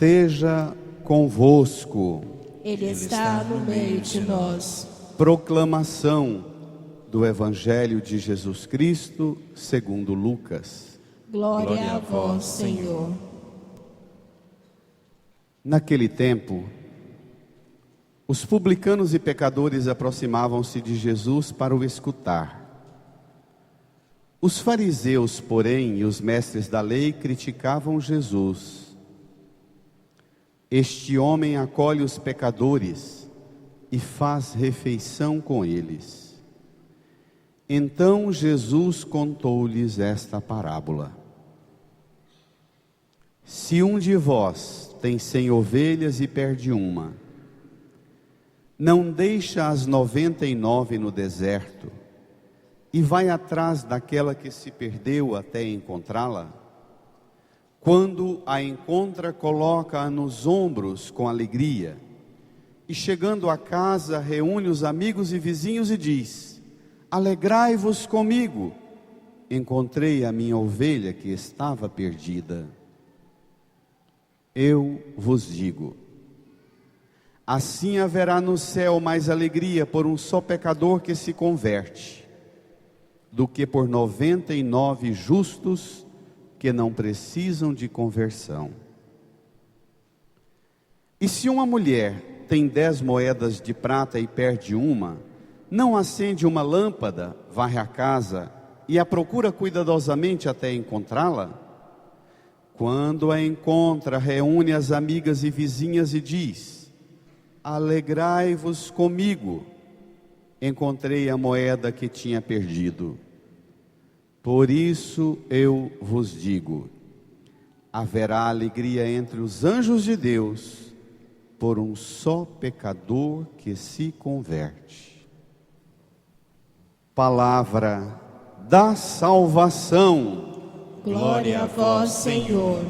esteja convosco. Ele está no meio de nós. Proclamação do Evangelho de Jesus Cristo segundo Lucas. Glória a vós, Senhor. Naquele tempo, os publicanos e pecadores aproximavam-se de Jesus para o escutar. Os fariseus, porém, e os mestres da lei criticavam Jesus. Este homem acolhe os pecadores e faz refeição com eles. Então Jesus contou-lhes esta parábola. Se um de vós tem 100 ovelhas e perde uma, não deixa as 99 no deserto e vai atrás daquela que se perdeu até encontrá-la? Quando a encontra, coloca-a nos ombros com alegria, e chegando a casa, reúne os amigos e vizinhos e diz: alegrai-vos comigo, encontrei a minha ovelha que estava perdida. Eu vos digo, assim haverá no céu mais alegria por um só pecador que se converte, do que por 99 justos que não precisam de conversão. E se uma mulher tem 10 moedas de prata e perde uma, não acende uma lâmpada, varre a casa e a procura cuidadosamente até encontrá-la? Quando a encontra, reúne as amigas e vizinhas e diz: alegrai-vos comigo, encontrei a moeda que tinha perdido. Por isso eu vos digo, haverá alegria entre os anjos de Deus por um só pecador que se converte. Palavra da salvação. Glória a vós, Senhor.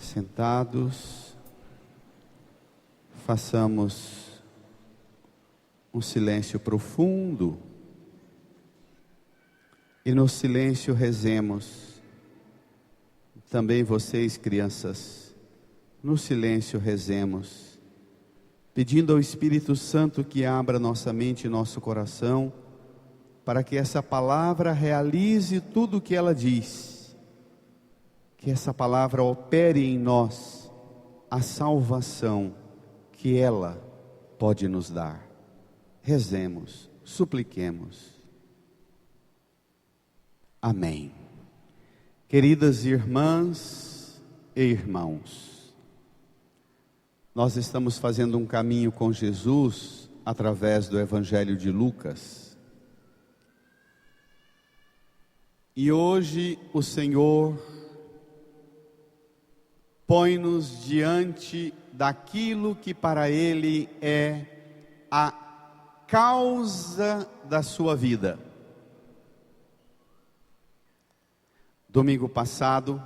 Sentados, façamos um silêncio profundo e no silêncio rezemos. Também vocês, crianças, no silêncio rezemos, pedindo ao Espírito Santo que abra nossa mente e nosso coração, para que essa palavra realize tudo o que ela diz. Que essa palavra opere em nós a salvação que ela pode nos dar. Rezemos, supliquemos. Amém. Queridas irmãs e irmãos, nós estamos fazendo um caminho com Jesus através do Evangelho de Lucas. E hoje o Senhor põe-nos diante daquilo que para Ele é a causa da sua vida. Domingo passado,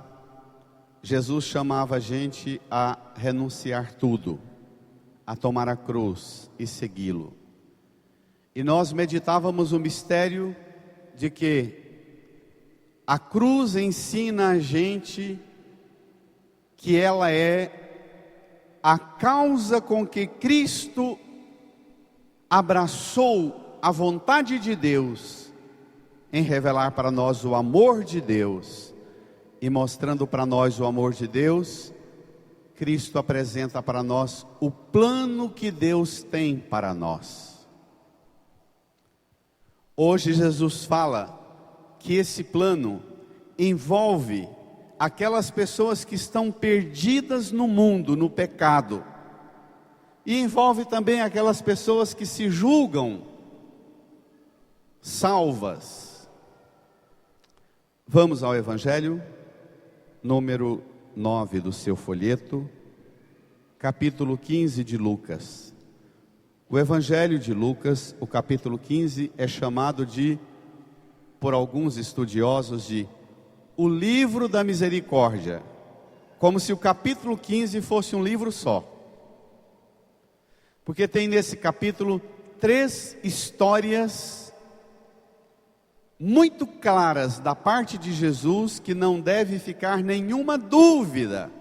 Jesus chamava a gente a renunciar tudo, a tomar a cruz e segui-lo. E nós meditávamos o mistério de que a cruz ensina a gente que ela é a causa com que Cristo abraçou a vontade de Deus em revelar para nós o amor de Deus. E mostrando para nós o amor de Deus, Cristo apresenta para nós o plano que Deus tem para nós. Hoje Jesus fala que esse plano envolve aquelas pessoas que estão perdidas no mundo, no pecado. E envolve também aquelas pessoas que se julgam salvas. Vamos ao Evangelho, número 9 do seu folheto, capítulo 15 de Lucas. O Evangelho de Lucas, o capítulo 15, é chamado de, por alguns estudiosos, de o livro da misericórdia, como se o capítulo 15 fosse um livro só. Porque tem nesse capítulo 3 histórias muito claras da parte de Jesus, que não deve ficar nenhuma dúvida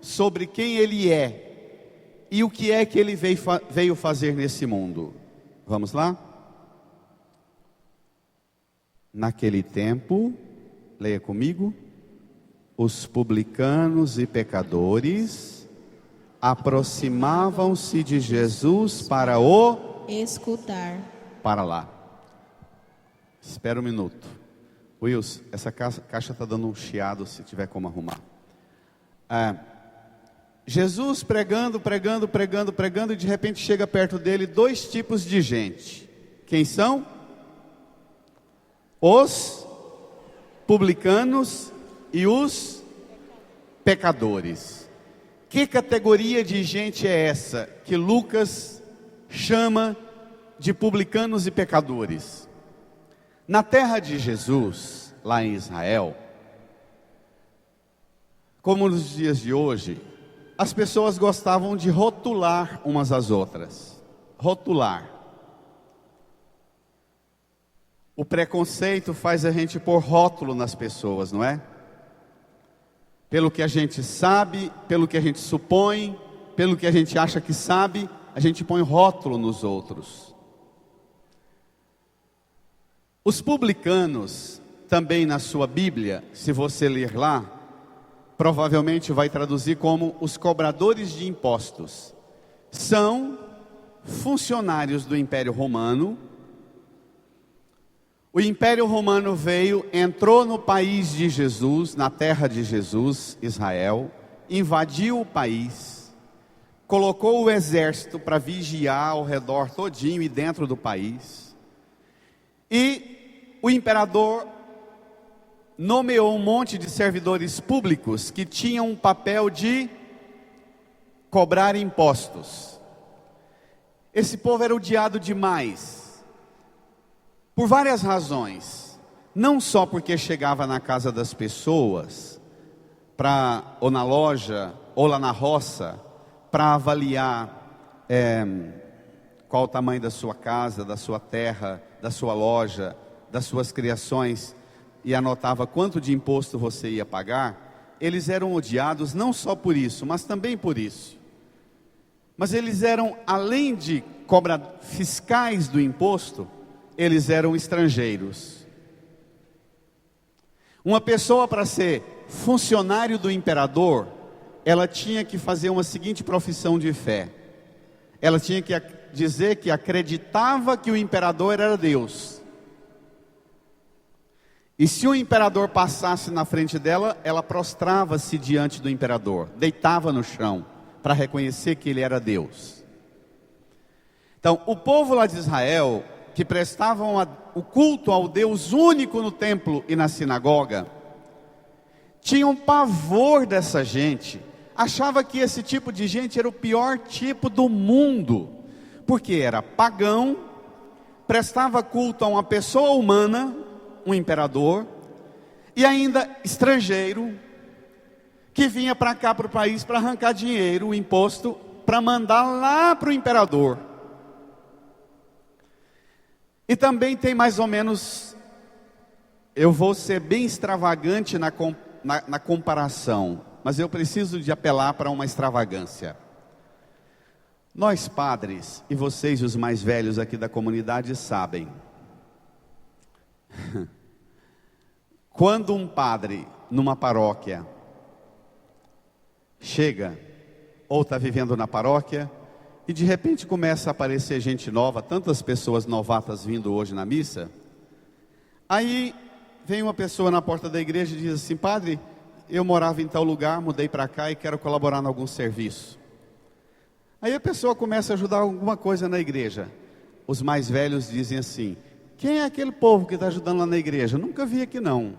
sobre quem Ele é e o que é que Ele veio fazer nesse mundo. Vamos lá? Naquele tempo, leia comigo, os publicanos e pecadores aproximavam-se de Jesus para o escutar. Para lá. Espera um minuto. Wilson, essa caixa está dando um chiado, se tiver como arrumar. Jesus pregando, e de repente chega perto dele 2 tipos de gente. Quem são? Os publicanos e os pecadores. Que categoria de gente é essa que Lucas chama de publicanos e pecadores? Na terra de Jesus, lá em Israel, como nos dias de hoje, as pessoas gostavam de rotular umas às outras. Rotular. O preconceito faz a gente pôr rótulo nas pessoas, não é? Pelo que a gente sabe, pelo que a gente supõe, pelo que a gente acha que sabe, a gente põe rótulo nos outros. Os publicanos, também na sua Bíblia, se você ler lá, provavelmente vai traduzir como os cobradores de impostos. São funcionários do Império Romano. O Império Romano entrou no país de Jesus, na terra de Jesus, Israel, invadiu o país, colocou o exército para vigiar ao redor todinho e dentro do país. E o imperador nomeou um monte de servidores públicos que tinham um papel de cobrar impostos. Esse povo era odiado demais, por várias razões. Não só porque chegava na casa das pessoas, ou na loja, ou lá na roça, para avaliar qual o tamanho da sua casa, da sua terra, da sua loja, das suas criações, e anotava quanto de imposto você ia pagar. Eles eram odiados não só por isso, mas também por isso. Mas eles eram, além de fiscais do imposto, eles eram estrangeiros. Uma pessoa, para ser funcionário do imperador, ela tinha que fazer uma seguinte profissão de fé. Ela tinha que dizer que acreditava que o imperador era Deus. E se o imperador passasse na frente dela, ela prostrava-se diante do imperador, deitava no chão, para reconhecer que ele era Deus. Então, o povo lá de Israel, que prestavam o culto ao Deus único no templo e na sinagoga, tinham pavor dessa gente, achava que esse tipo de gente era o pior tipo do mundo, porque era pagão, prestava culto a uma pessoa humana, um imperador, e ainda estrangeiro, que vinha para cá, para o país, para arrancar dinheiro, o imposto, para mandar lá para o imperador. E também tem mais ou menos, eu vou ser bem extravagante na comparação, mas eu preciso de apelar para uma extravagância. Nós padres, e vocês os mais velhos aqui da comunidade sabem, quando um padre numa paróquia chega, ou está vivendo na paróquia, e de repente começa a aparecer gente nova, tantas pessoas novatas vindo hoje na missa, aí vem uma pessoa na porta da igreja e diz assim: padre, eu morava em tal lugar, mudei para cá e quero colaborar em algum serviço. Aí a pessoa começa a ajudar alguma coisa na igreja. Os mais velhos dizem assim: quem é aquele povo que está ajudando lá na igreja? Nunca vi aqui não.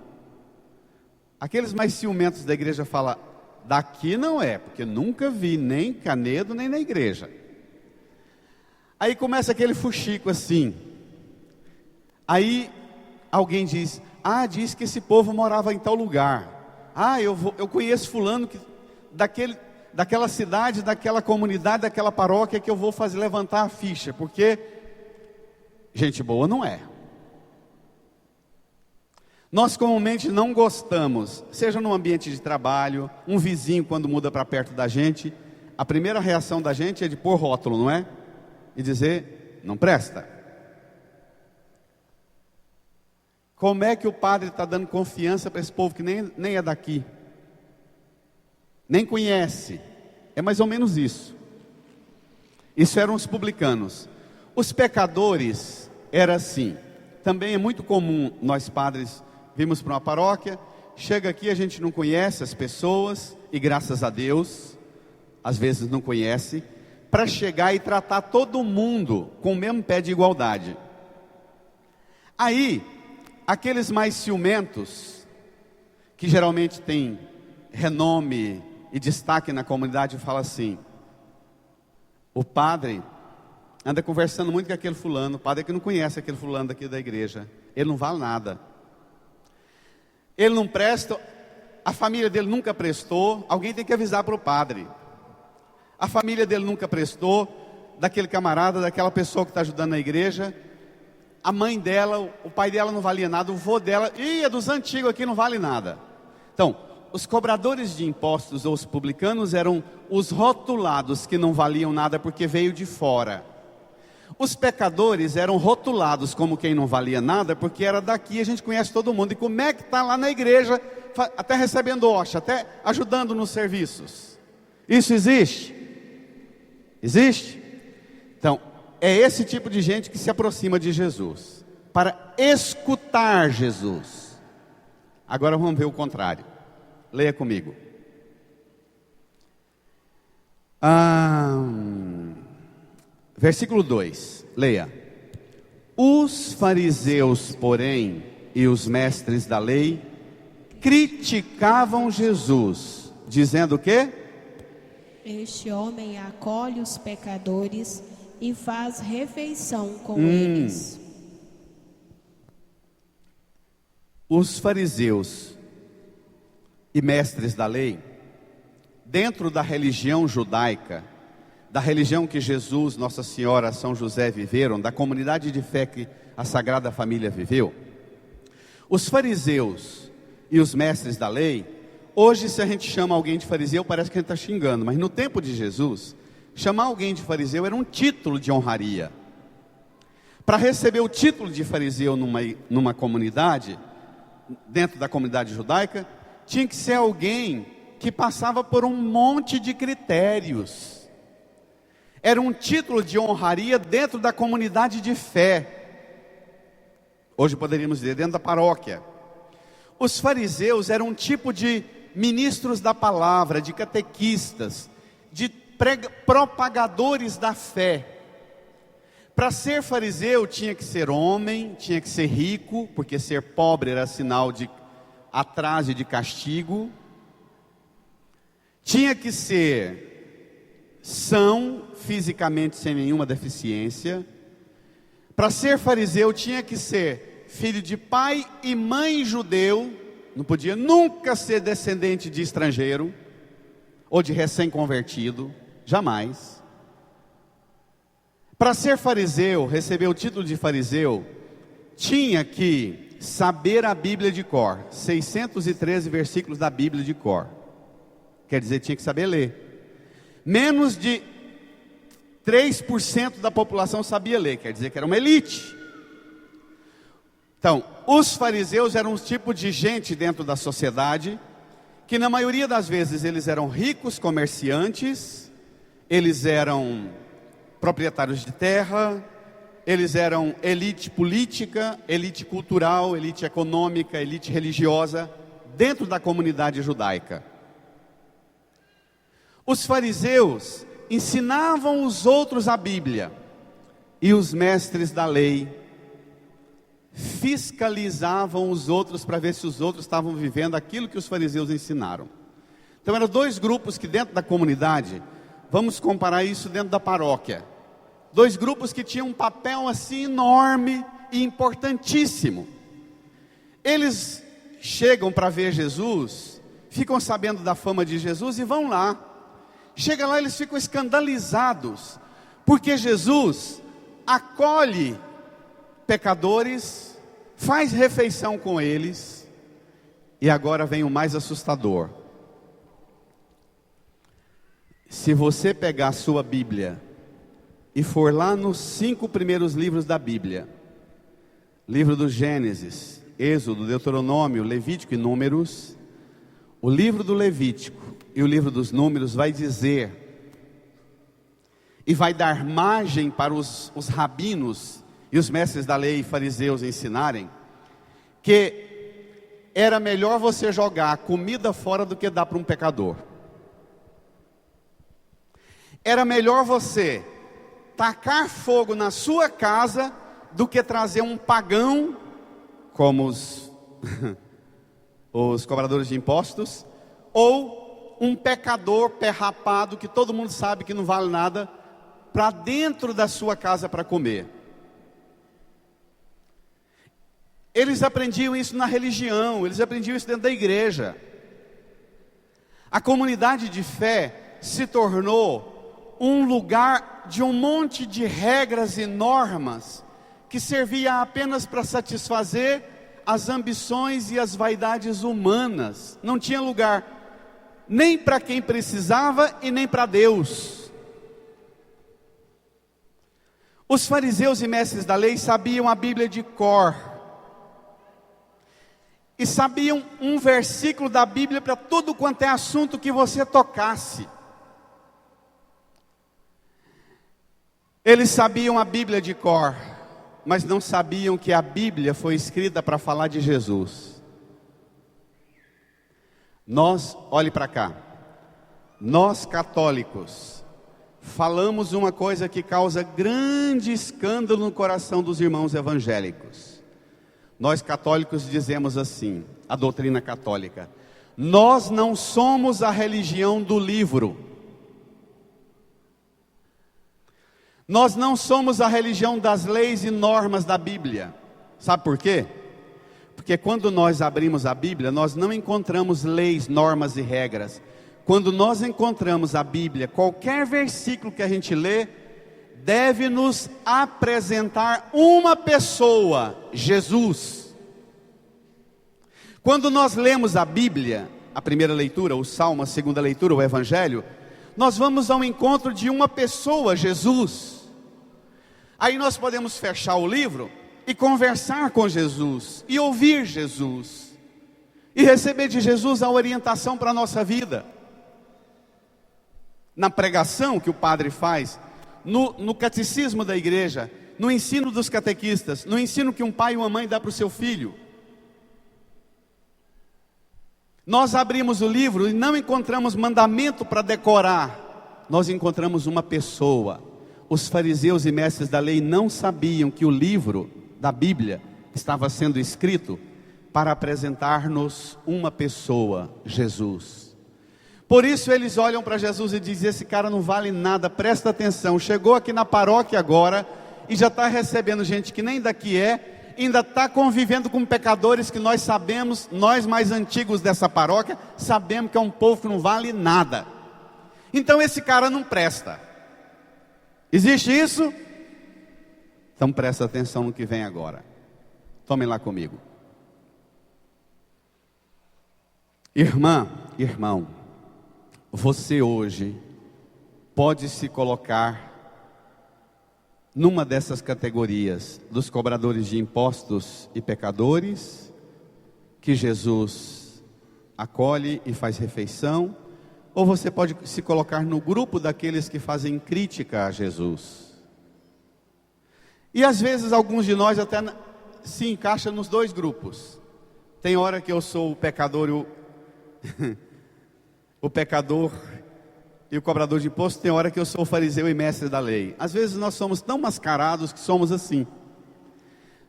Aqueles mais ciumentos da igreja falam: daqui não é, porque nunca vi nem Canedo nem na igreja. Aí começa aquele fuxico assim. Aí alguém diz: diz que esse povo morava em tal lugar. Eu conheço fulano daquela cidade, daquela comunidade, daquela paróquia, que eu vou fazer levantar a ficha, porque gente boa não é. Nós comumente não gostamos, seja no ambiente de trabalho, um vizinho quando muda para perto da gente, a primeira reação da gente é de pôr rótulo, não é? E dizer: não presta. Como é que o padre está dando confiança para esse povo que nem é daqui, nem conhece? É mais ou menos isso. Isso eram os publicanos. Os pecadores era assim. Também é muito comum nós padres vimos para uma paróquia, chega aqui, a gente não conhece as pessoas, e graças a Deus, às vezes não conhece, para chegar e tratar todo mundo com o mesmo pé de igualdade. Aí, aqueles mais ciumentos, que geralmente têm renome e destaque na comunidade, falam assim: o padre anda conversando muito com aquele fulano, o padre que não conhece aquele fulano daqui da igreja, ele não vale nada. Ele não presta, a família dele nunca prestou, alguém tem que avisar para o padre. A família dele nunca prestou, daquele camarada, daquela pessoa que está ajudando na igreja. A mãe dela, o pai dela não valia nada, o vô dela, é dos antigos aqui, não vale nada. Então, os cobradores de impostos ou os publicanos eram os rotulados que não valiam nada porque veio de fora. Os pecadores eram rotulados como quem não valia nada, porque era daqui, a gente conhece todo mundo. E como é que está lá na igreja, até recebendo hoxa, até ajudando nos serviços? Isso existe? Existe? Então, é esse tipo de gente que se aproxima de Jesus, para escutar Jesus. Agora vamos ver o contrário. Leia comigo. Versículo 2, leia. Os fariseus, porém, e os mestres da lei, criticavam Jesus, dizendo o quê? Este homem acolhe os pecadores e faz refeição com eles. Os fariseus e mestres da lei, dentro da religião judaica, da religião que Jesus, Nossa Senhora, São José viveram, da comunidade de fé que a Sagrada Família viveu, os fariseus e os mestres da lei, hoje se a gente chama alguém de fariseu parece que a gente está xingando, mas no tempo de Jesus, chamar alguém de fariseu era um título de honraria. Para receber o título de fariseu numa comunidade, dentro da comunidade judaica, tinha que ser alguém que passava por um monte de critérios. Era um título de honraria dentro da comunidade de fé. Hoje poderíamos dizer dentro da paróquia. Os fariseus eram um tipo de ministros da palavra, de catequistas, de propagadores da fé. Para ser fariseu tinha que ser homem, tinha que ser rico, porque ser pobre era sinal de atraso e de castigo. Tinha que ser são, fisicamente sem nenhuma deficiência. Para ser fariseu tinha que ser filho de pai e mãe judeu, não podia nunca ser descendente de estrangeiro, ou de recém-convertido, jamais. Para ser fariseu, receber o título de fariseu, tinha que saber a Bíblia de cor, 613 versículos da Bíblia de cor, quer dizer, tinha que saber ler. Menos de 3% da população sabia ler, quer dizer que era uma elite. Então, os fariseus eram um tipo de gente dentro da sociedade, que na maioria das vezes eles eram ricos comerciantes, eles eram proprietários de terra, eles eram elite política, elite cultural, elite econômica, elite religiosa, dentro da comunidade judaica. Os fariseus ensinavam os outros a Bíblia, e os mestres da lei fiscalizavam os outros para ver se os outros estavam vivendo aquilo que os fariseus ensinaram. Então eram dois grupos que dentro da comunidade, vamos comparar isso dentro da paróquia. Dois grupos que tinham um papel assim enorme e importantíssimo. Eles chegam para ver Jesus, ficam sabendo da fama de Jesus e vão lá. Chega lá, eles ficam escandalizados, porque Jesus acolhe pecadores, faz refeição com eles. E agora vem o mais assustador. Se você pegar a sua Bíblia e for lá nos 5 primeiros livros da Bíblia, livro do Gênesis, Êxodo, Deuteronômio, Levítico e Números, o livro do Levítico e o livro dos Números vai dizer, e vai dar margem para os rabinos e os mestres da lei e fariseus ensinarem, que era melhor você jogar comida fora do que dar para um pecador. Era melhor você tacar fogo na sua casa do que trazer um pagão, como os cobradores de impostos, ou um pecador pé rapado, que todo mundo sabe que não vale nada, para dentro da sua casa para comer. Eles aprendiam isso na religião, eles aprendiam isso dentro da igreja. A comunidade de fé se tornou um lugar de um monte de regras e normas, que servia apenas para satisfazer as ambições e as vaidades humanas. Não tinha lugar nem para quem precisava e nem para Deus. Os fariseus e mestres da lei sabiam a Bíblia de cor, e sabiam um versículo da Bíblia para tudo quanto é assunto que você tocasse. Eles sabiam a Bíblia de cor, mas não sabiam que a Bíblia foi escrita para falar de Jesus. Olhe para cá, nós católicos falamos uma coisa que causa grande escândalo no coração dos irmãos evangélicos. Nós católicos dizemos assim, a doutrina católica: nós não somos a religião do livro. Nós não somos a religião das leis e normas da Bíblia. Sabe por quê? Porque quando nós abrimos a Bíblia, nós não encontramos leis, normas e regras. Quando nós encontramos a Bíblia, qualquer versículo que a gente lê, deve nos apresentar uma pessoa, Jesus. Quando nós lemos a Bíblia, a primeira leitura, o Salmo, a segunda leitura, o Evangelho, nós vamos ao encontro de uma pessoa, Jesus. Aí nós podemos fechar o livro e conversar com Jesus, e ouvir Jesus, e receber de Jesus a orientação para a nossa vida. Na pregação que o padre faz, no catecismo da igreja, no ensino dos catequistas, no ensino que um pai e uma mãe dá para o seu filho. Nós abrimos o livro e não encontramos mandamento para decorar, nós encontramos uma pessoa. Os fariseus e mestres da lei não sabiam que o livro da Bíblia estava sendo escrito para apresentar-nos uma pessoa, Jesus. Por isso eles olham para Jesus e dizem: esse cara não vale nada, presta atenção, chegou aqui na paróquia agora e já está recebendo gente que nem daqui é, ainda está convivendo com pecadores que nós sabemos, nós mais antigos dessa paróquia, sabemos que é um povo que não vale nada. Então esse cara não presta. Existe isso? Então presta atenção no que vem agora. Tomem lá comigo. Irmã, irmão, você hoje pode se colocar numa dessas categorias dos cobradores de impostos e pecadores, que Jesus acolhe e faz refeição, ou você pode se colocar no grupo daqueles que fazem crítica a Jesus. E às vezes alguns de nós até se encaixam nos dois grupos. Tem hora que eu sou o pecador o pecador e o cobrador de imposto, tem hora que eu sou o fariseu e mestre da lei. Às vezes nós somos tão mascarados que somos assim.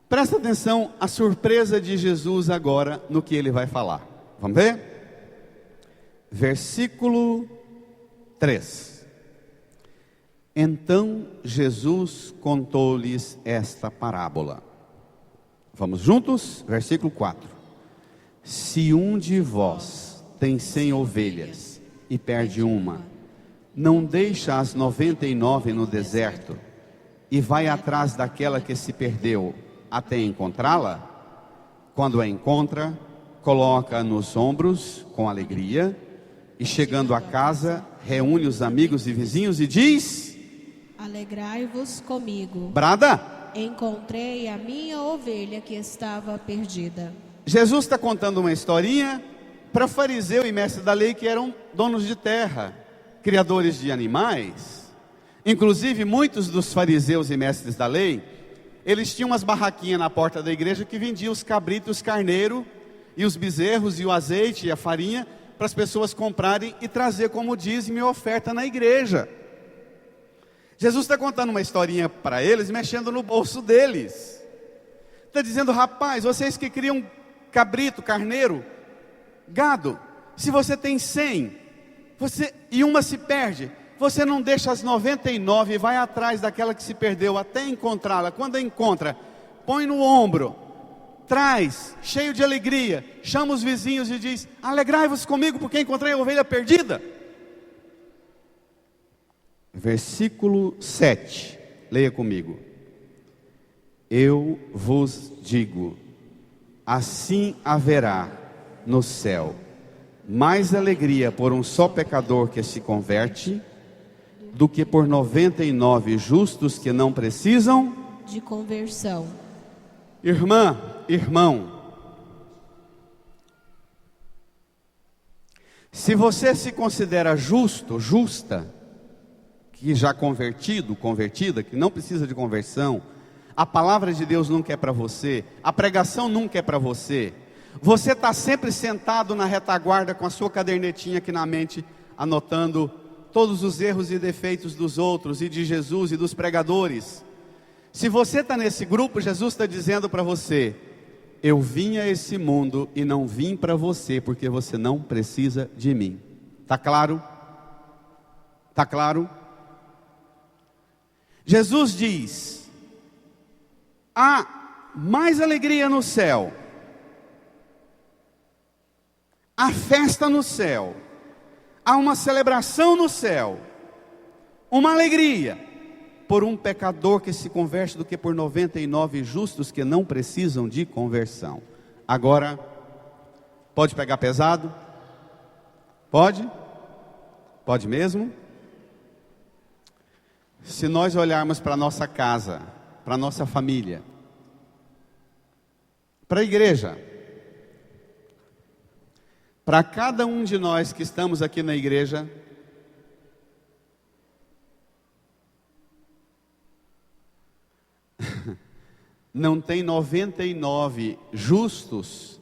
Presta atenção à surpresa de Jesus agora no que ele vai falar. Vamos ver? Versículo 3. Então Jesus contou-lhes esta parábola. Vamos juntos? Versículo 4. Se um de vós tem 100 ovelhas e perde uma, não deixa as 99 no deserto e vai atrás daquela que se perdeu até encontrá-la? Quando a encontra, coloca nos ombros com alegria e, chegando a casa, reúne os amigos e vizinhos e diz: alegrai-vos comigo. Brada! Encontrei a minha ovelha que estava perdida. Jesus está contando uma historinha para fariseu e mestre da lei, que eram donos de terra, criadores de animais. Inclusive, muitos dos fariseus e mestres da lei, eles tinham umas barraquinhas na porta da igreja que vendiam os cabritos, os carneiros, e os bezerros, e o azeite, e a farinha, para as pessoas comprarem e trazer como dízimo e oferta na igreja. Jesus está contando uma historinha para eles, mexendo no bolso deles. Está dizendo: rapaz, vocês que criam cabrito, carneiro, gado, se você tem 100, e uma se perde, você não deixa as 99 e vai atrás daquela que se perdeu até encontrá-la. Quando a encontra, põe no ombro, traz, cheio de alegria, chama os vizinhos e diz: alegrai-vos comigo porque encontrei a ovelha perdida. Versículo 7, leia comigo. Eu vos digo, assim haverá no céu mais alegria por um só pecador que se converte, do que por 99 justos que não precisam de conversão. Irmã, irmão, se você se considera justo, justa, que já convertido, convertida, que não precisa de conversão, a palavra de Deus nunca é para você, a pregação nunca é para você, você está sempre sentado na retaguarda com a sua cadernetinha aqui na mente, anotando todos os erros e defeitos dos outros e de Jesus e dos pregadores. Se você está nesse grupo, Jesus está dizendo para você: eu vim a esse mundo e não vim para você, porque você não precisa de mim. Está claro? Está claro? Jesus diz: há mais alegria no céu, há festa no céu, há uma celebração no céu, uma alegria por um pecador que se converte, do que por 99 justos que não precisam de conversão. Agora, pode pegar pesado? Pode? Pode mesmo? Se nós olharmos para a nossa casa, para a nossa família, para a igreja, para cada um de nós que estamos aqui na igreja, não tem 99 justos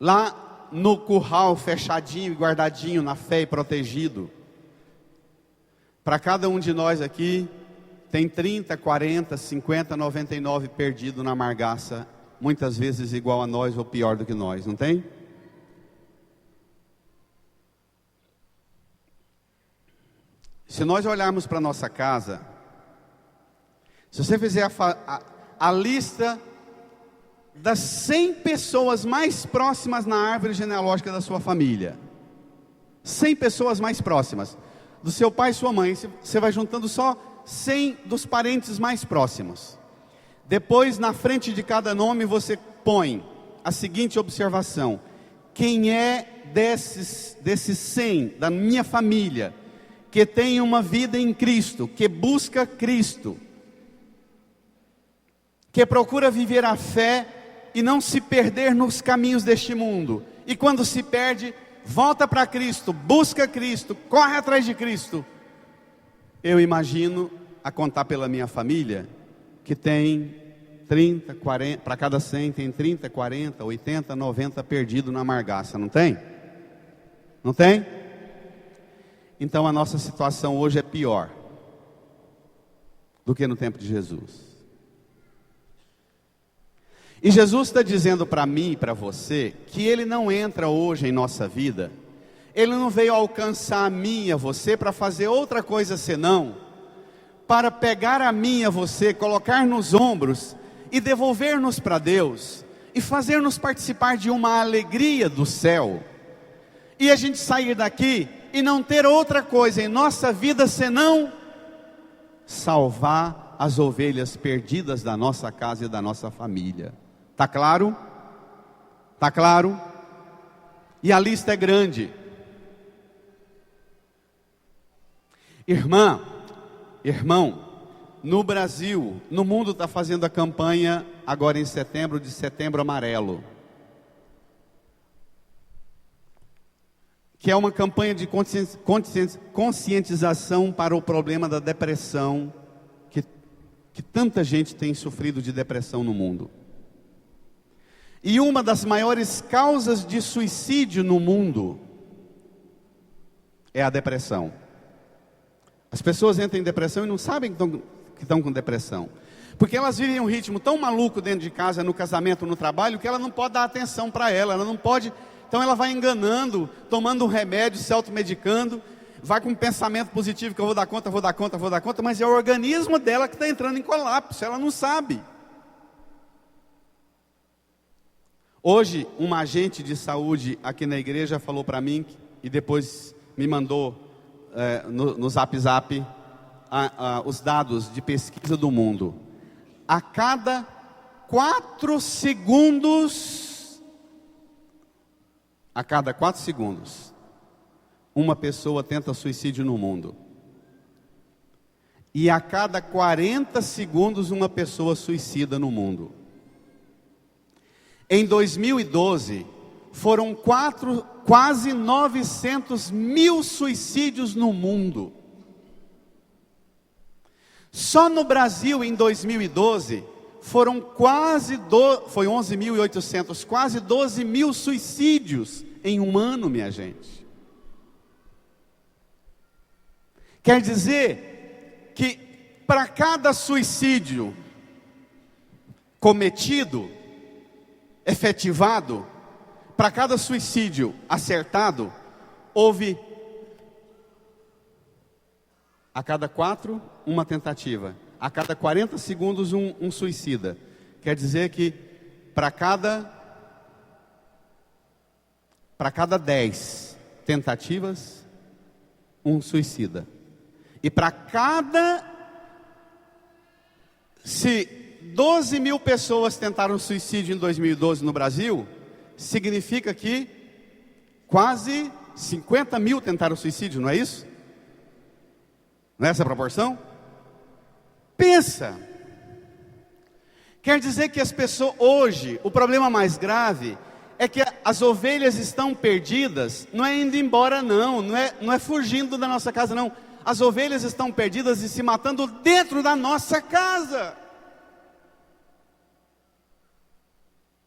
lá no curral fechadinho e guardadinho na fé e protegido. Para cada um de nós aqui tem 30, 40, 50, 99 perdido na margaça, muitas vezes igual a nós ou pior do que nós, não tem? Se nós olharmos para a nossa casa, se você fizer a lista das 100 pessoas mais próximas na árvore genealógica da sua família, 100 pessoas mais próximas, do seu pai e sua mãe, você vai juntando só 100 dos parentes mais próximos. Depois, na frente de cada nome, você põe a seguinte observação: quem é desses 100 da minha família que tem uma vida em Cristo, que busca Cristo, que procura viver a fé e não se perder nos caminhos deste mundo, e quando se perde, volta para Cristo, busca Cristo, corre atrás de Cristo. Eu imagino, a contar pela minha família, que tem 30, 40, para cada 100 tem 30, 40, 80, 90 perdido na margaça, não tem? Não tem? Então a nossa situação hoje é pior do que no tempo de Jesus. E Jesus está dizendo para mim e para você que Ele não entra hoje em nossa vida Ele não veio alcançar a mim e a você para fazer outra coisa senão para pegar a mim e a você, colocar nos ombros e devolver-nos para Deus e fazer-nos participar de uma alegria do céu. E a gente sair daqui e não ter outra coisa em nossa vida senão salvar as ovelhas perdidas da nossa casa e da nossa família. Tá claro? Tá claro? E a lista é grande. Irmã, irmão, no Brasil, no mundo está fazendo a campanha agora em setembro, de Setembro Amarelo, que é uma campanha de conscientização para o problema da depressão, que tanta gente tem sofrido de depressão no mundo. E uma das maiores causas de suicídio no mundo é a depressão. As pessoas entram em depressão e não sabem que estão com depressão, porque elas vivem um ritmo tão maluco dentro de casa, no casamento, no trabalho, que ela não pode dar atenção para ela não pode. Então ela vai enganando, tomando um remédio, se automedicando, vai com um pensamento positivo que eu vou dar conta, mas é o organismo dela que está entrando em colapso, ela não sabe. Hoje, uma agente de saúde aqui na igreja falou para mim, e depois me mandou no Zap os dados de pesquisa do mundo. A cada 4 segundos, uma pessoa tenta suicídio no mundo. E a cada 40 segundos, uma pessoa suicida no mundo. Em 2012, foram quase 900 mil suicídios no mundo. Só no Brasil, em 2012, foi 11.800, quase 12 mil suicídios em um ano, minha gente. Quer dizer que para cada suicídio cometido, efetivado, para cada suicídio acertado, houve a cada 4, uma tentativa. A cada 40 segundos, um suicida. Quer dizer que para cada 10 tentativas, um suicida. E se 12 mil pessoas tentaram suicídio em 2012 no Brasil, significa que quase 50 mil tentaram suicídio, não é isso? Não é essa a proporção? Pensa. Quer dizer que as pessoas, hoje, o problema mais grave é que as ovelhas estão perdidas, não é indo embora não é fugindo da nossa casa não. As ovelhas estão perdidas e se matando dentro da nossa casa.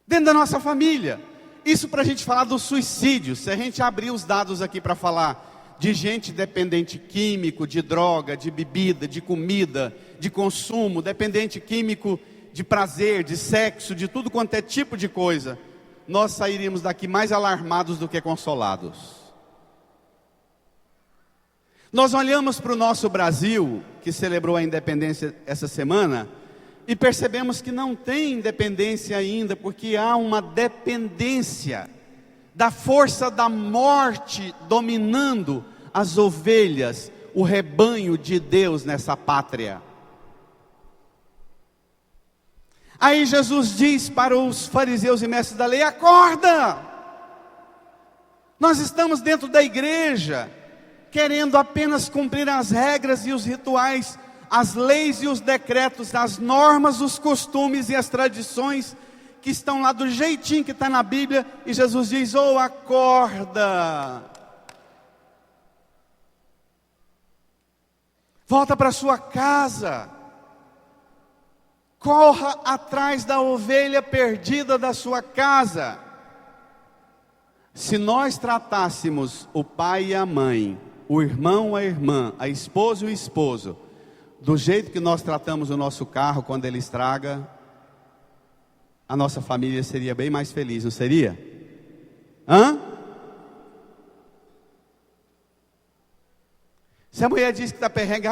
Dentro da nossa família. Isso para a gente falar do suicídio. Se a gente abrir os dados aqui para falar de gente dependente químico, de droga, de bebida, de comida, de consumo, dependente químico de prazer, de sexo, de tudo quanto é tipo de coisa, nós sairíamos daqui mais alarmados do que consolados. Nós olhamos para o nosso Brasil, que celebrou a independência essa semana, e percebemos que não tem independência ainda, porque há uma dependência da força da morte dominando as ovelhas, o rebanho de Deus nessa pátria. Aí Jesus diz para os fariseus e mestres da lei: acorda! Nós estamos dentro da igreja, querendo apenas cumprir as regras e os rituais, as leis e os decretos, as normas, os costumes e as tradições que estão lá do jeitinho que está na Bíblia, e Jesus diz: acorda, volta para sua casa, corra atrás da ovelha perdida da sua casa. Se nós tratássemos o pai e a mãe, o irmão, a irmã, a esposa e o esposo, do jeito que nós tratamos o nosso carro quando ele estraga, a nossa família seria bem mais feliz, não seria? Se a mulher diz que está perrengue,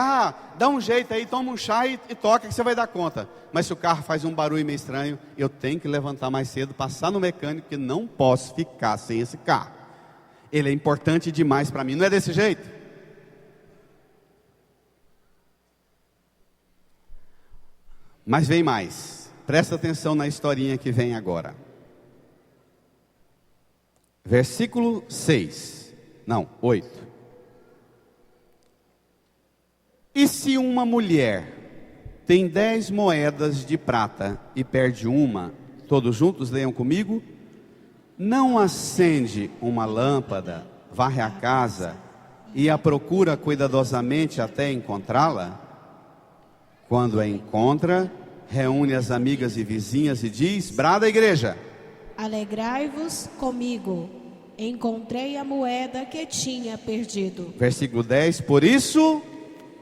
dá um jeito aí, toma um chá e toca que você vai dar conta. Mas se o carro faz um barulho meio estranho, eu tenho que levantar mais cedo, passar no mecânico, porque não posso ficar sem esse carro. Ele é importante demais para mim, não é desse jeito? Mas vem mais, presta atenção na historinha que vem agora. Versículo 8. E se uma mulher tem 10 moedas de prata e perde uma, todos juntos leiam comigo, não acende uma lâmpada, varre a casa e a procura cuidadosamente até encontrá-la? Quando a encontra, reúne as amigas e vizinhas e diz, brada a igreja: alegrai-vos comigo, encontrei a moeda que tinha perdido. Versículo 10, por isso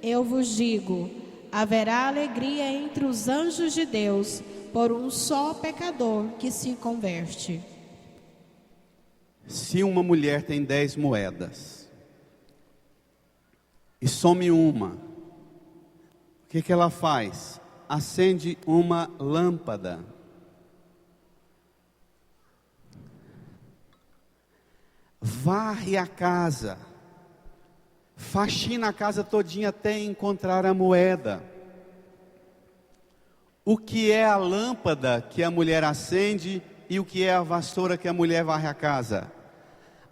eu vos digo, haverá alegria entre os anjos de Deus por um só pecador que se converte. Se uma mulher tem 10 moedas e some uma, o que ela faz? Acende uma lâmpada. Varre a casa. Faxina a casa todinha até encontrar a moeda. O que é a lâmpada que a mulher acende e o que é a vassoura que a mulher varre a casa?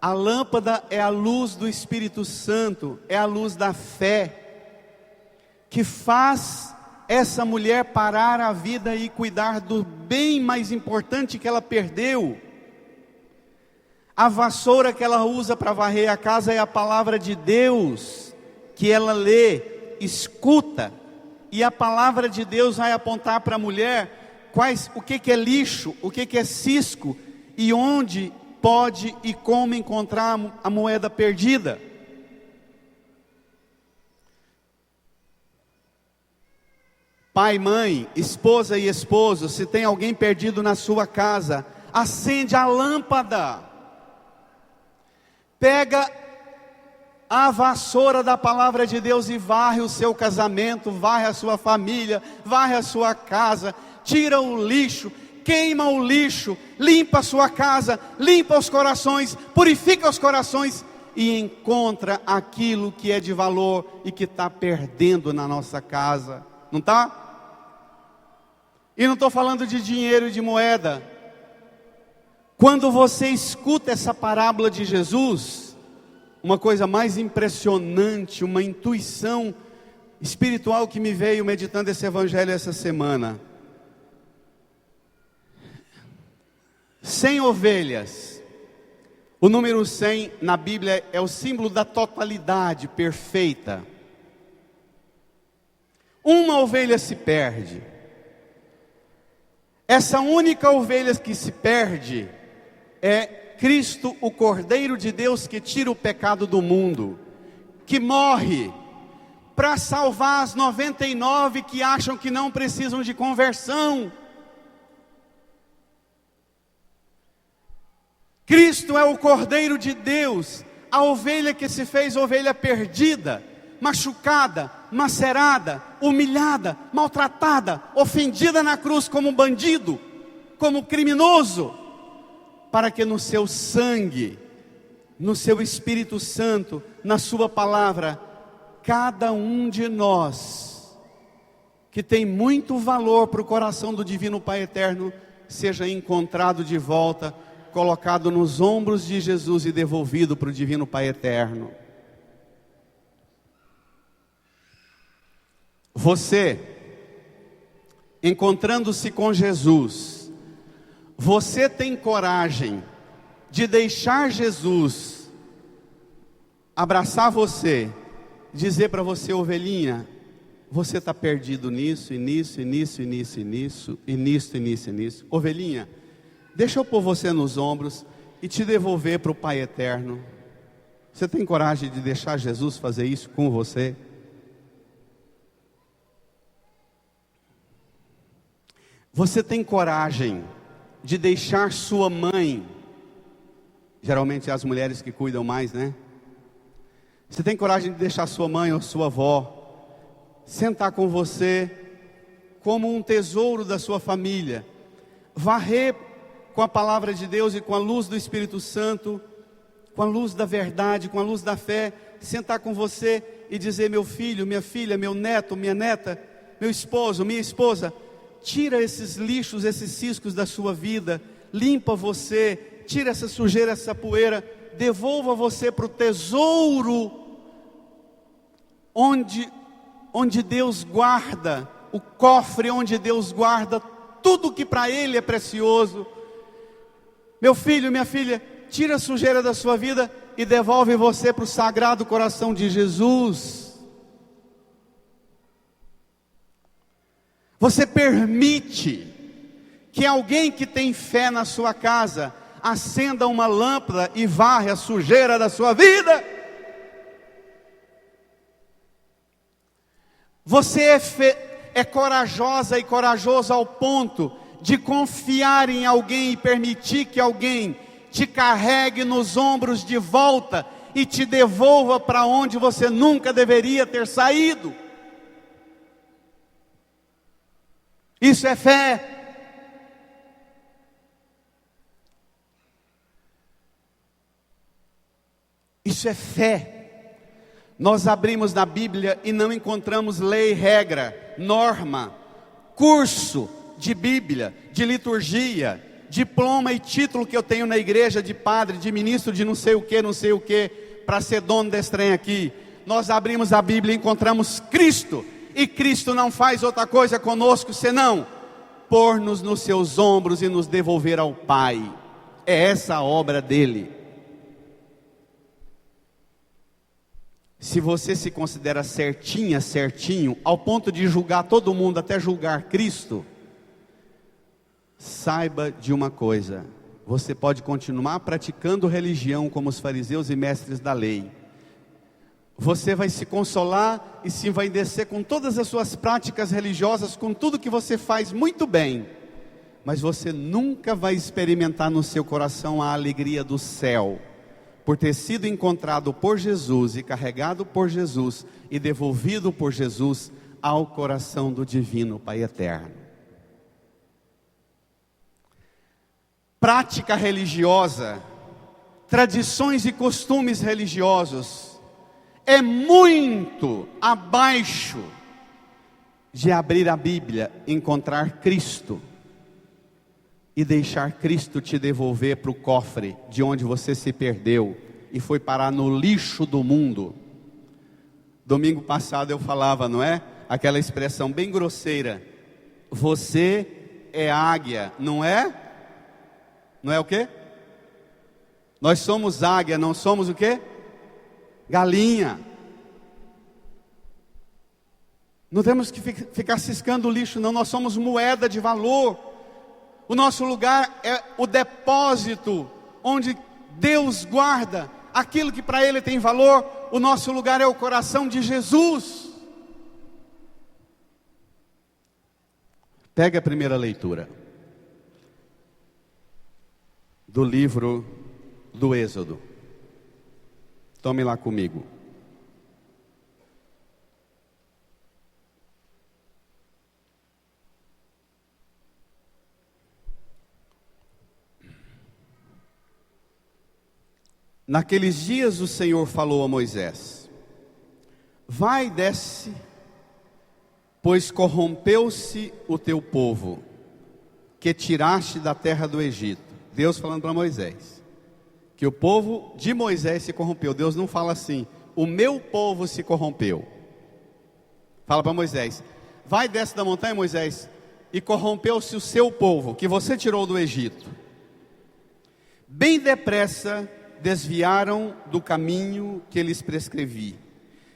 A lâmpada é a luz do Espírito Santo, é a luz da fé, que faz essa mulher parar a vida e cuidar do bem mais importante que ela perdeu. A vassoura que ela usa para varrer a casa é a palavra de Deus, que ela lê, escuta, e a palavra de Deus vai apontar para a mulher o que é lixo, o que é cisco, e onde pode e como encontrar a moeda perdida. Pai, mãe, esposa e esposo, se tem alguém perdido na sua casa, acende a lâmpada. Pega a vassoura da palavra de Deus e varre o seu casamento, varre a sua família, varre a sua casa, tira o lixo, queima o lixo, limpa a sua casa, limpa os corações, purifica os corações e encontra aquilo que é de valor e que está perdendo na nossa casa, não está? E não estou falando de dinheiro e de moeda. Quando você escuta essa parábola de Jesus, uma coisa mais impressionante, uma intuição espiritual que me veio meditando esse evangelho essa semana. 100 ovelhas. O número 100 na Bíblia é o símbolo da totalidade perfeita. Uma ovelha se perde. Essa única ovelha que se perde é Cristo, o Cordeiro de Deus que tira o pecado do mundo, que morre para salvar as 99 que acham que não precisam de conversão. Cristo é o Cordeiro de Deus, a ovelha que se fez ovelha perdida, machucada, macerada, humilhada, maltratada, ofendida na cruz como bandido, como criminoso, para que no seu sangue, no seu Espírito Santo, na sua palavra, cada um de nós, que tem muito valor para o coração do Divino Pai Eterno, seja encontrado de volta, colocado nos ombros de Jesus e devolvido para o Divino Pai Eterno. Você, encontrando-se com Jesus, você tem coragem de deixar Jesus abraçar você, dizer para você, ovelhinha, você está perdido nisso, e nisso, e nisso, e nisso, e nisso, e nisso, e nisso, e nisso. Ovelhinha, deixa eu pôr você nos ombros e te devolver para o Pai Eterno. Você tem coragem de deixar Jesus fazer isso com você? Você tem coragem de deixar sua mãe, geralmente é as mulheres que cuidam mais, né? Você tem coragem de deixar sua mãe ou sua avó sentar com você como um tesouro da sua família, varrer com a palavra de Deus e com a luz do Espírito Santo, com a luz da verdade, com a luz da fé, sentar com você e dizer: meu filho, minha filha, meu neto, minha neta, meu esposo, minha esposa, tira esses lixos, esses ciscos da sua vida, limpa você, tira essa sujeira, essa poeira, devolva você para o tesouro onde Deus guarda, o cofre onde Deus guarda tudo que para Ele é precioso. Meu filho, minha filha, tira a sujeira da sua vida e devolve você para o Sagrado Coração de Jesus. Você permite que alguém que tem fé na sua casa acenda uma lâmpada e varre a sujeira da sua vida? Você é corajosa e corajoso ao ponto de confiar em alguém e permitir que alguém te carregue nos ombros de volta e te devolva para onde você nunca deveria ter saído? Isso é fé. Isso é fé. Nós abrimos na Bíblia e não encontramos lei, regra, norma, curso de Bíblia, de liturgia, diploma e título que eu tenho na igreja de padre, de ministro de não sei o que, para ser dono desse trem aqui. Nós abrimos a Bíblia e encontramos Cristo, e Cristo não faz outra coisa conosco senão pôr-nos nos seus ombros e nos devolver ao Pai. É essa a obra dele. Se você se considera certinha, certinho, ao ponto de julgar todo mundo, até julgar Cristo, saiba de uma coisa: você pode continuar praticando religião como os fariseus e mestres da lei. Você vai se consolar e se vai descer com todas as suas práticas religiosas, com tudo que você faz muito bem, mas você nunca vai experimentar no seu coração a alegria do céu, por ter sido encontrado por Jesus e carregado por Jesus e devolvido por Jesus ao coração do divino Pai eterno. Prática religiosa, tradições e costumes religiosos é muito abaixo de abrir a Bíblia, encontrar Cristo e deixar Cristo te devolver para o cofre de onde você se perdeu e foi parar no lixo do mundo. Domingo passado eu falava, não é? Aquela expressão bem grosseira: você é águia, não é? Não é o quê? Nós somos águia, não somos o quê? Galinha. Não temos que ficar ciscando o lixo, não. Nós somos moeda de valor. O nosso lugar é o depósito onde Deus guarda aquilo que para Ele tem valor. O nosso lugar é o coração de Jesus. Pega a primeira leitura do livro do Êxodo. Tome lá comigo. Naqueles dias o Senhor falou a Moisés: vai, desce, pois corrompeu-se o teu povo, que tiraste da terra do Egito. Deus falando para Moisés que o povo de Moisés se corrompeu. Deus não fala assim: o meu povo se corrompeu. Fala para Moisés: vai, desce da montanha, Moisés, e corrompeu-se o seu povo, que você tirou do Egito. Bem depressa desviaram do caminho que lhes prescrevi.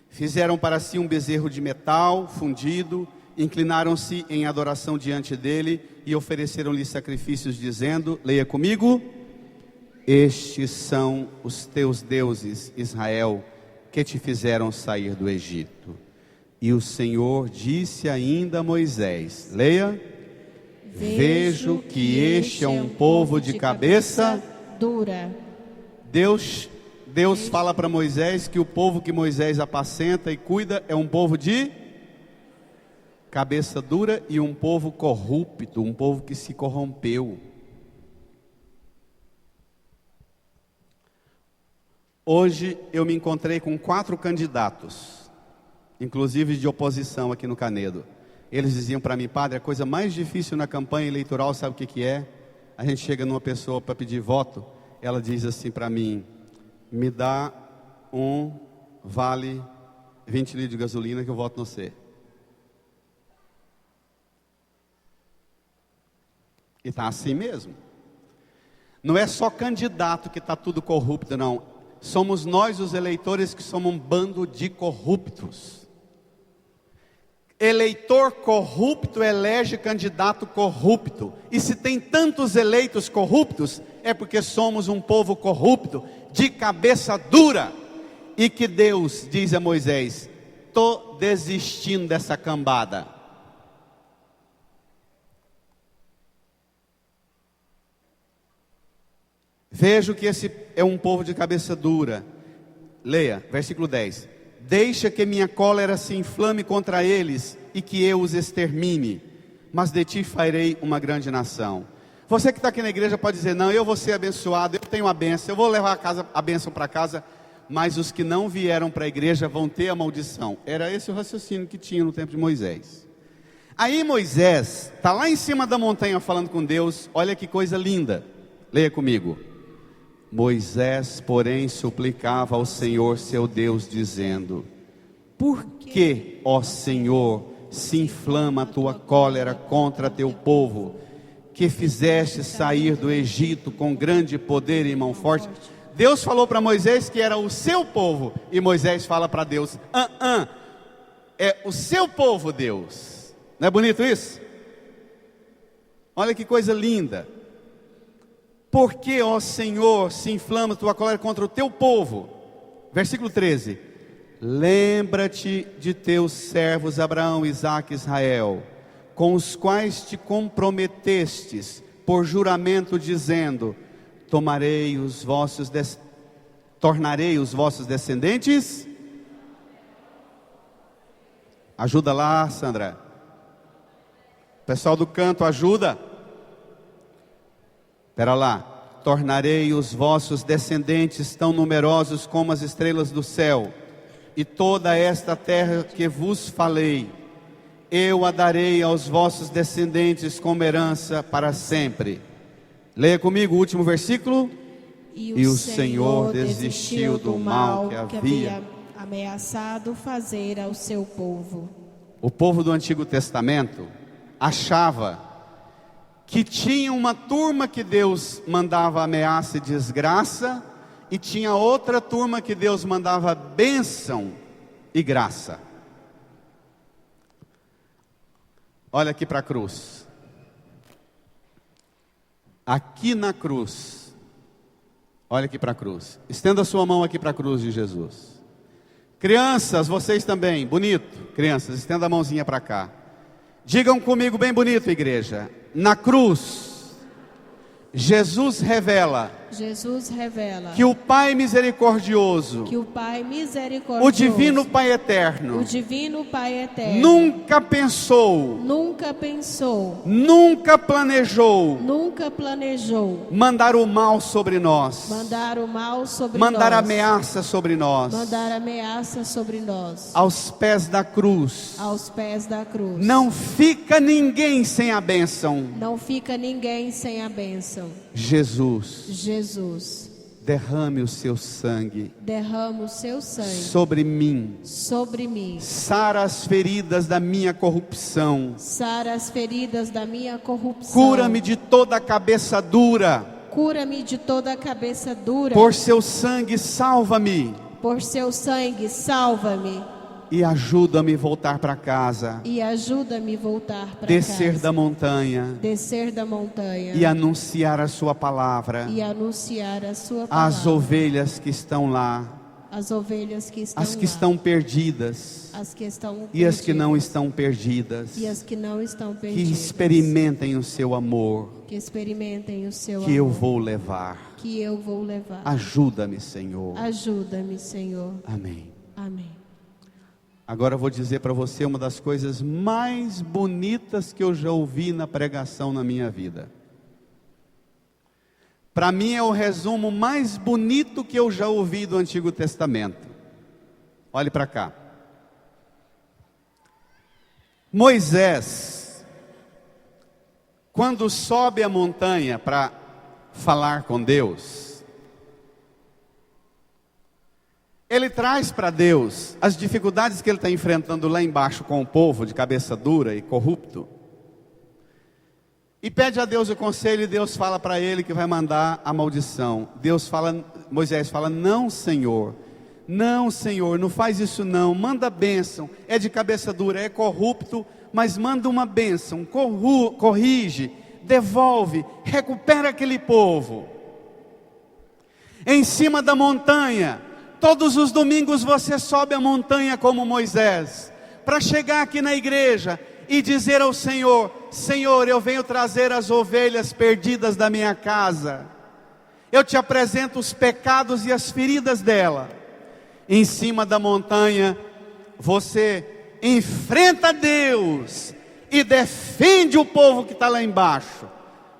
Fizeram para si um bezerro de metal fundido, inclinaram-se em adoração diante dele e ofereceram-lhe sacrifícios, dizendo, leia comigo: estes são os teus deuses, Israel, que te fizeram sair do Egito. E o Senhor disse ainda a Moisés, leia: vejo que este é um povo de cabeça dura. Deus Deus fala para Moisés que o povo que Moisés apacenta e cuida é um povo de cabeça dura e um povo corrupto, um povo que se corrompeu. Hoje eu me encontrei com 4 candidatos, inclusive de oposição aqui no Canedo. Eles diziam para mim: padre, a coisa mais difícil na campanha eleitoral, sabe o que é? A gente chega numa pessoa para pedir voto, ela diz assim para mim: me dá um vale 20 litros de gasolina que eu voto no você. E está assim mesmo. Não é só candidato que está tudo corrupto, não. Somos nós os eleitores que somos um bando de corruptos. Eleitor corrupto elege candidato corrupto. E se tem tantos eleitos corruptos, é porque somos um povo corrupto, de cabeça dura. E que Deus diz a Moisés: estou desistindo dessa cambada. Vejo que esse é um povo de cabeça dura. Leia, versículo 10. Deixa que minha cólera se inflame contra eles e que eu os extermine, mas de ti farei uma grande nação. Você que está aqui na igreja pode dizer: não, eu vou ser abençoado, eu tenho a bênção, eu vou levar a bênção para casa. Mas os que não vieram para a igreja vão ter a maldição. Era esse o raciocínio que tinha no tempo de Moisés. Aí Moisés está lá em cima da montanha falando com Deus. Olha que coisa linda, leia comigo. Moisés, porém, suplicava ao Senhor seu Deus, dizendo: por que, ó Senhor, se inflama a tua cólera contra teu povo, que fizeste sair do Egito com grande poder e mão forte? Deus falou para Moisés que era o seu povo, e Moisés fala para Deus: é o seu povo, Deus. Não é bonito isso? Olha que coisa linda. Por que, ó Senhor, se inflama a tua cólera contra o teu povo? Versículo 13. Lembra-te de teus servos Abraão, Isaque e Israel, com os quais te comprometestes por juramento, dizendo: tornarei os vossos descendentes. Ajuda lá, Sandra. Pessoal do canto, ajuda. Espera lá. Tornarei os vossos descendentes tão numerosos como as estrelas do céu, e toda esta terra que vos falei, eu a darei aos vossos descendentes como herança para sempre. Leia comigo o último versículo. E o Senhor desistiu do mal que havia ameaçado fazer ao seu povo. O povo do Antigo Testamento achava que tinha uma turma que Deus mandava ameaça e desgraça, e tinha outra turma que Deus mandava bênção e graça. Olha aqui para a cruz. Aqui na cruz. Olha aqui para a cruz. Estenda a sua mão aqui para a cruz de Jesus. Crianças, vocês também, bonito. Crianças, estenda a mãozinha para cá. Digam comigo bem bonito, igreja. Na cruz, Jesus revela que o Pai misericordioso, o divino Pai eterno, nunca pensou, nunca planejou mandar o mal sobre nós, mandar ameaça sobre nós. Aos pés da cruz, não fica ninguém sem a bênção. Jesus, derrame o seu sangue sobre mim. Sara as feridas da minha corrupção. Cura-me de toda a cabeça dura. Por seu sangue, salva-me. E ajuda-me a voltar para casa. Descer da montanha. E anunciar a sua palavra. Às ovelhas que estão lá. As que estão perdidas. E as que não estão perdidas. Que experimentem o seu amor. Que eu vou levar. que eu vou levar. Ajuda-me, Senhor. Ajuda-me, Senhor. Amém. Amém. Agora eu vou dizer para você uma das coisas mais bonitas que eu já ouvi na pregação na minha vida. Para mim é o resumo mais bonito que eu já ouvi do Antigo Testamento. Olhe para cá. Moisés, quando sobe a montanha para falar com Deus, ele traz para Deus as dificuldades que ele está enfrentando lá embaixo com o povo de cabeça dura e corrupto. E pede a Deus o conselho, e Deus fala para ele que vai mandar a maldição. Moisés fala, não Senhor, não faz isso não, manda bênção, é de cabeça dura, é corrupto, mas manda uma bênção, corrige, devolve, recupera aquele povo. Em cima da montanha, todos os domingos você sobe a montanha como Moisés, para chegar aqui na igreja e dizer ao Senhor, Senhor, eu venho trazer as ovelhas perdidas da minha casa, eu te apresento os pecados e as feridas dela. Em cima da montanha, você enfrenta Deus e defende o povo que está lá embaixo.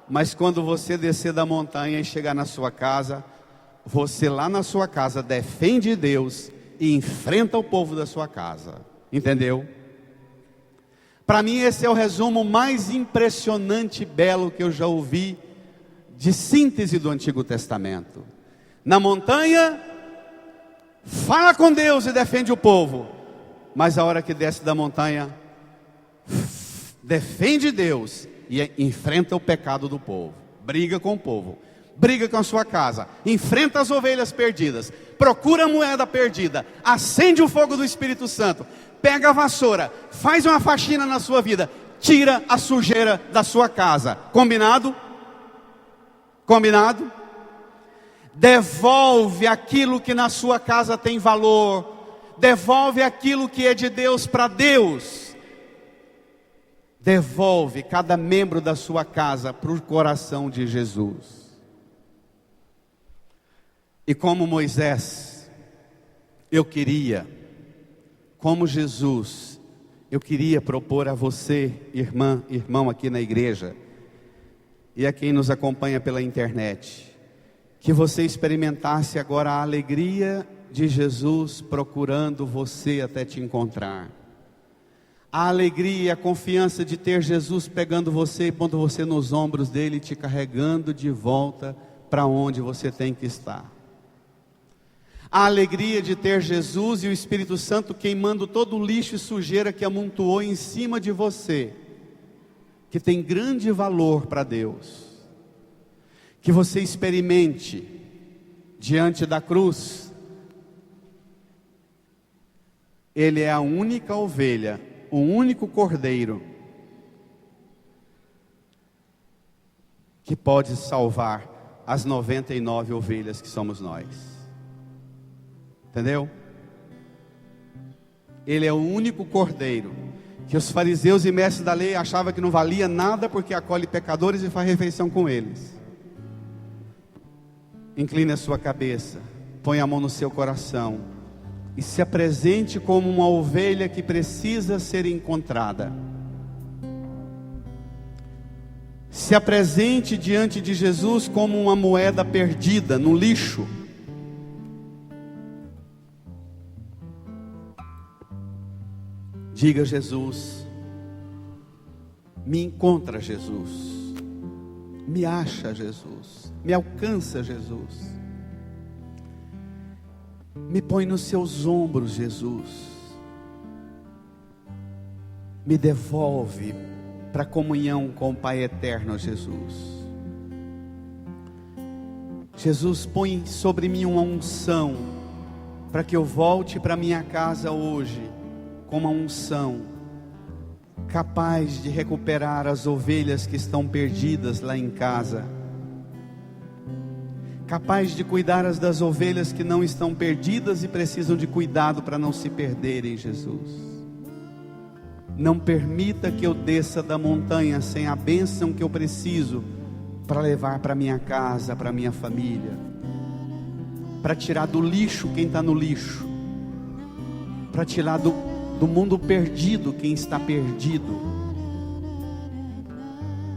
Mas quando você descer da montanha e chegar na sua casa, você lá na sua casa defende Deus e enfrenta o povo da sua casa. Entendeu? Para mim esse é o resumo mais impressionante e belo que eu já ouvi de síntese do Antigo Testamento. Na montanha, fala com Deus e defende o povo. Mas a hora que desce da montanha, defende Deus e enfrenta o pecado do povo. Briga com o povo, briga com a sua casa, enfrenta as ovelhas perdidas, procura a moeda perdida, acende o fogo do Espírito Santo, pega a vassoura, faz uma faxina na sua vida, tira a sujeira da sua casa. Combinado? Combinado? Devolve aquilo que na sua casa tem valor, devolve aquilo que é de Deus para Deus, devolve cada membro da sua casa para o coração de Jesus. E como Moisés, como Jesus, eu queria propor a você, irmã, irmão aqui na igreja, e a quem nos acompanha pela internet, que você experimentasse agora a alegria de Jesus procurando você até te encontrar. A alegria e a confiança de ter Jesus pegando você e pondo você nos ombros dele, te carregando de volta para onde você tem que estar. A alegria de ter Jesus e o Espírito Santo queimando todo o lixo e sujeira que amontoou em cima de você, que tem grande valor para Deus. Que você experimente diante da cruz. Ele é a única ovelha, o único cordeiro que pode salvar as 99 ovelhas que somos nós. Entendeu? Ele é o único cordeiro que os fariseus e mestres da lei achavam que não valia nada porque acolhe pecadores e faz refeição com eles. Incline a sua cabeça, põe a mão no seu coração e se apresente como uma ovelha que precisa ser encontrada. Se apresente diante de Jesus como uma moeda perdida no lixo. Diga: Jesus, me encontra, Jesus, me acha, Jesus, me alcança, Jesus, me põe nos seus ombros, Jesus, me devolve para a comunhão com o Pai eterno, Jesus. Jesus, põe sobre mim uma unção, para que eu volte para minha casa hoje, com uma unção, capaz de recuperar as ovelhas que estão perdidas lá em casa, capaz de cuidar das ovelhas que não estão perdidas e precisam de cuidado para não se perderem, Jesus. Não permita que eu desça da montanha sem a bênção que eu preciso para levar para minha casa, para minha família, para tirar do lixo quem está no lixo, para tirar do mundo perdido quem está perdido.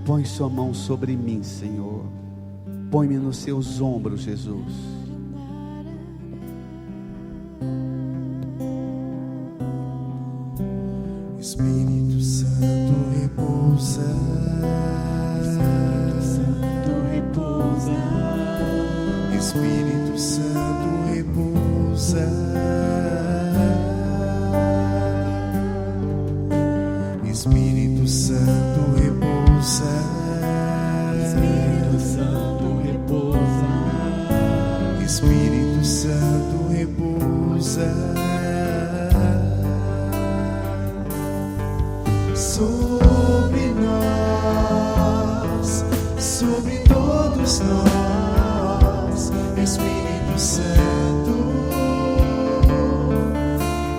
Põe sua mão sobre mim, Senhor. Põe-me nos seus ombros, Jesus. Espírito Santo repousa. Espírito Santo repousa. Espírito Santo repousa. Espírito Santo repousa. Espírito Santo repousa. Espírito Santo repousa sobre nós, sobre todos nós. Espírito Santo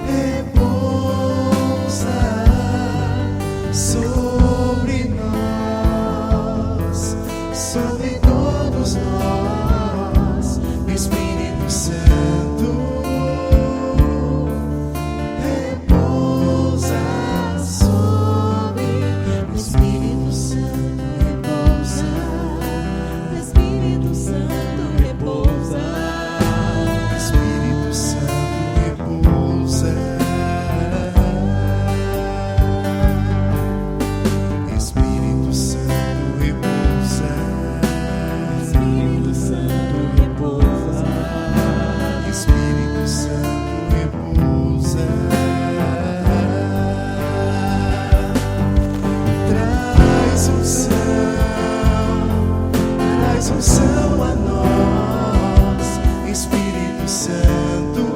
repousa sobre nós, sobre todos nós. Espírito Santo repousa sobre. Espírito Santo repousa. Espírito Santo repousa. Espírito Santo repousa. Espírito Santo repousa. Espírito Santo repousa. Espírito Santo repousa. Traz unção a nós, Espírito Santo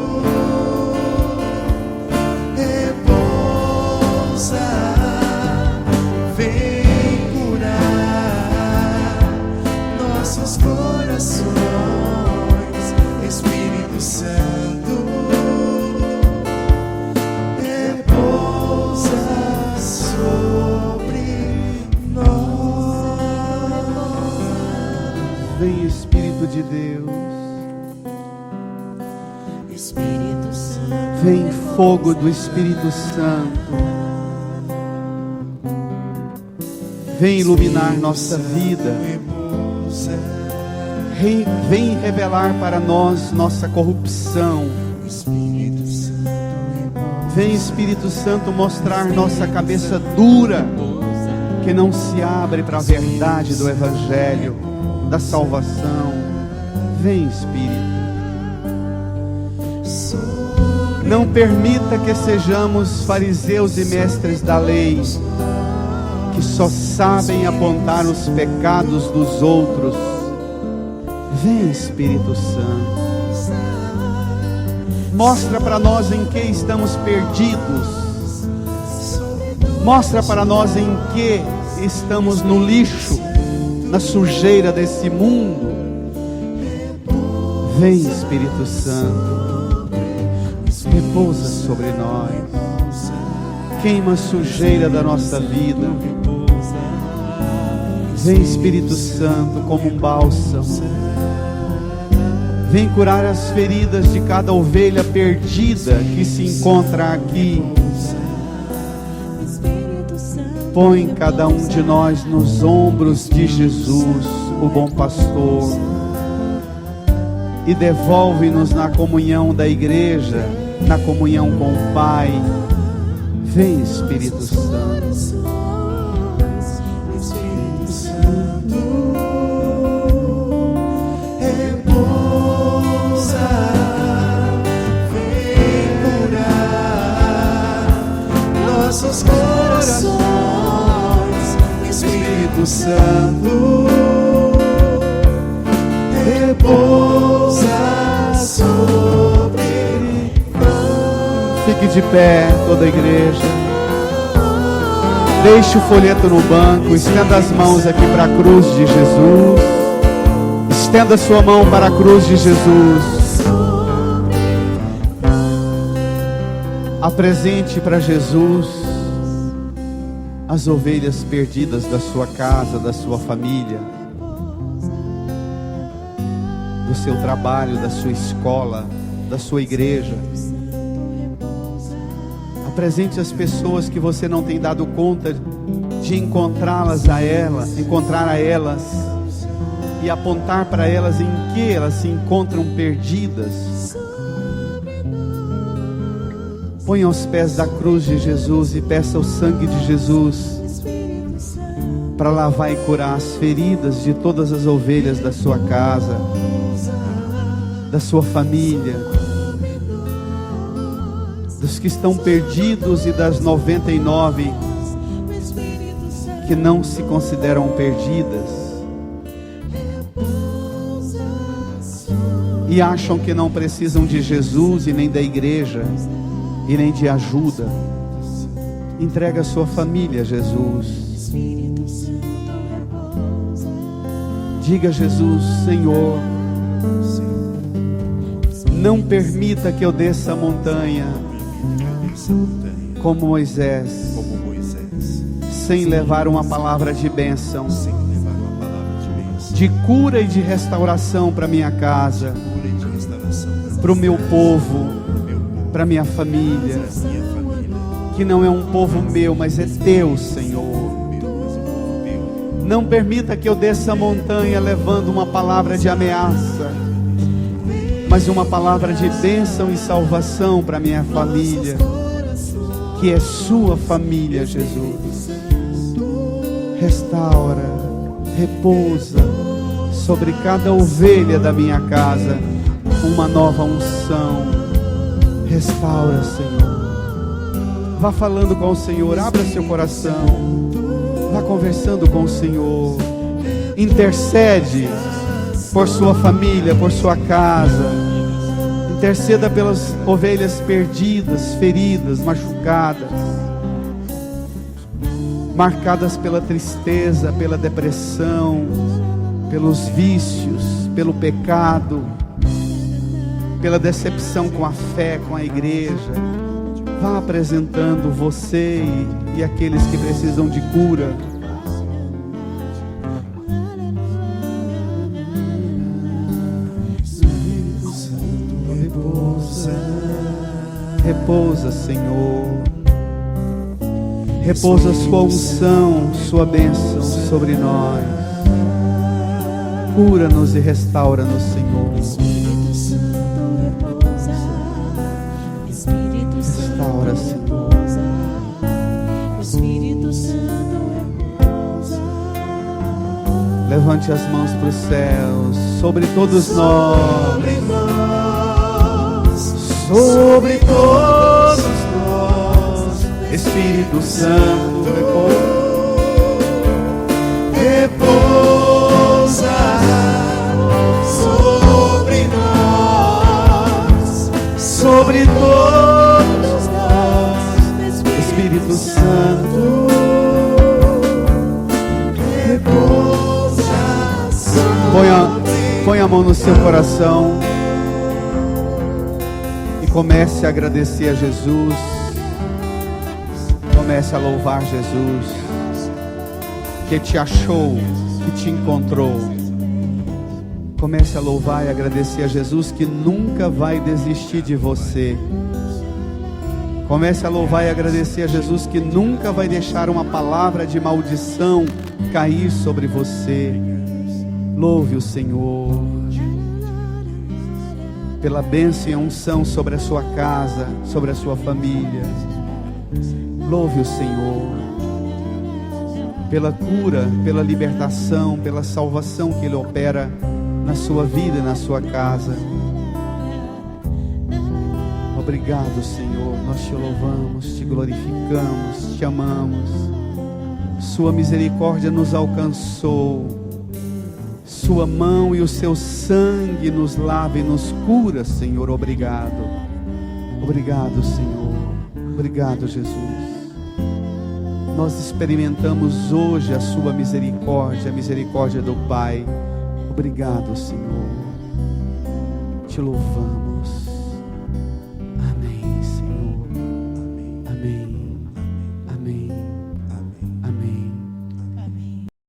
repousa. Vem curar nossos corações, Espírito Santo repousa sobre nós. Vem, Espírito de Deus. Espírito Santo Vem, fogo do Espírito Santo. Vem iluminar nossa vida. repousa. Vem revelar para nós nossa corrupção. Espírito Santo repousa. Vem, Espírito Santo, mostrar nossa cabeça dura, que não se abre para a verdade do Evangelho, da salvação. Vem, Espírito. Não permita que sejamos fariseus e mestres da lei, que só sabem apontar os pecados dos outros. Vem, Espírito Santo. Mostra para nós em que estamos perdidos. Mostra para nós em que estamos no lixo, na sujeira desse mundo. Vem, Espírito Santo. Repousa sobre nós. Queima a sujeira da nossa vida. Vem, Espírito Santo, como um bálsamo. Vem curar as feridas de cada ovelha perdida que se encontra aqui. Põe cada um de nós nos ombros de Jesus, o bom pastor, e devolve-nos na comunhão da igreja, na comunhão com o Pai. Vem, Espírito Santo. Espírito Santo repousa. Vem curar nossos corações, Espírito Santo repousa sobre. Fique de pé, toda a igreja. Deixe o folheto no banco. Estenda as mãos aqui para a cruz de Jesus. Estenda sua mão para a cruz de Jesus. Apresente para Jesus as ovelhas perdidas da sua casa, da sua família. do seu trabalho, da sua escola, da sua igreja. Apresente as pessoas que você não tem dado conta de encontrar a elas e apontar para elas em que elas se encontram perdidas. Põe aos pés da cruz de Jesus e peça o sangue de Jesus para lavar e curar as feridas de todas as ovelhas da sua casa, da sua família, dos que estão perdidos e das 99 que não se consideram perdidas e acham que não precisam de Jesus e nem da igreja e nem de ajuda. Entrega a sua família a Jesus. Diga a Jesus: Senhor, não permita que eu desça a montanha como Moisés, sem levar uma palavra de bênção, de cura e de restauração para minha casa, para o meu povo, para minha família, que não é um povo meu, mas é teu, Senhor. Não permita que eu desça a montanha levando uma palavra de ameaça, mas uma palavra de bênção e salvação para minha família, que é sua família, Jesus. Restaura, repousa sobre cada ovelha da minha casa uma nova unção. Restaura, Senhor. Vá falando com o Senhor, abra seu coração, vá conversando com o Senhor. Intercede por sua família, por sua casa. Interceda pelas ovelhas perdidas, feridas, machucadas, marcadas pela tristeza, pela depressão, pelos vícios, pelo pecado, pela decepção com a fé, com a igreja. Vá apresentando você e aqueles que precisam de cura. Repousa, Senhor. Repousa sua unção, sua bênção sobre nós. Cura-nos e restaura-nos, Senhor. Restaura, Senhor. Levante as mãos para os céus, sobre todos nós. Sobre todos nós, Espírito Santo, repousa sobre nós, sobre todos nós, Espírito Santo, repousa sobre nós. Põe a mão no seu coração. Comece a agradecer a Jesus. Comece a louvar Jesus, que te achou, que te encontrou. Comece a louvar e agradecer a Jesus, que nunca vai desistir de você. Comece a louvar e agradecer a Jesus, que nunca vai deixar uma palavra de maldição cair sobre você. Louve o Senhor pela bênção e unção sobre a sua casa, sobre a sua família. Louve o Senhor pela cura, pela libertação, pela salvação que Ele opera na sua vida e na sua casa. Obrigado, Senhor. Nós te louvamos, te glorificamos, te amamos. Sua misericórdia nos alcançou. Sua mão e o seu sangue nos lava e nos cura, Senhor. Obrigado. Obrigado, Senhor. Obrigado, Jesus. Nós experimentamos hoje a sua misericórdia, a misericórdia do Pai. Obrigado, Senhor. Te louvamos.